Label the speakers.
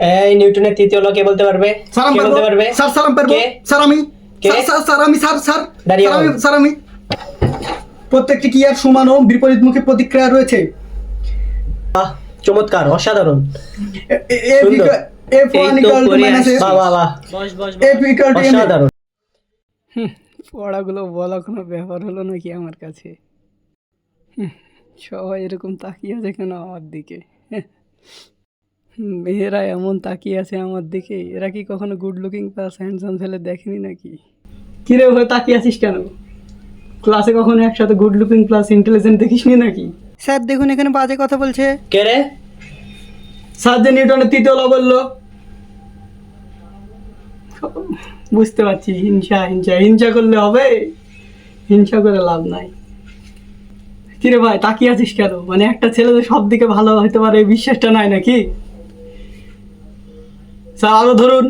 Speaker 1: এই নিউটনের তৃতীয় ল কে বলতে পারবে?
Speaker 2: স্যার আমি
Speaker 1: কে বলতে পারবে?
Speaker 2: স্যার স্যার আমি পারবো
Speaker 1: কে?
Speaker 2: স্যার আমি
Speaker 1: কে?
Speaker 2: স্যার আমি স্যার স্যার
Speaker 1: দাঁড়িয়ে
Speaker 2: স্যার আমি
Speaker 1: বল।
Speaker 2: স্যার আমি প্রত্যেকটি ক্রিয়ার সমান ও বিপরীতমুখী প্রতিক্রিয়া রয়েছে।
Speaker 1: বাহ, চমৎকার, অসাধারণ। সুন্দর।
Speaker 2: F1
Speaker 1: এই তো
Speaker 2: equal to
Speaker 1: করে
Speaker 2: minus
Speaker 1: বাহ বাহ বাহ,
Speaker 2: F equal to ma।
Speaker 1: অসাধারণ।
Speaker 3: পড়াগুলো বলা কোনো ব্যাপার হলো নাকি আমার কাছে? সবাই এরকম তাকিয়ে আছে কেন আমার দিকে? মেয়েরা এমন তাকিয়ে আছে আমার দিকে, এরা কি কখনো গুড লুকিং প্লাস হ্যান্ডসাম ছেলে দেখেনি নাকি? কিরে ভাই তাকিয়ে আছিস কেন? ক্লাসে কখনো একসাথে গুড লুকিং প্লাস ইন্টেলিজেন্ট দেখিসনি নাকি? স্যার দেখুন এখানে বাজে কথা বলছে।
Speaker 1: কে রে?
Speaker 2: স্যার যে নিউটনের তৃতীয় ল বললো।
Speaker 3: বুঝতে পারছি, হিংসা হিংসা হিংসা করলে হবে? হিংসা করে লাভ নাই। কিরে ভাই তাকিয়ে আছিস কেন? মানে একটা ছেলে তো সব দিকে ভালো হতে পারে এই বিশ্বাসটা নাই নাকি? স্যার আরো ধরুন।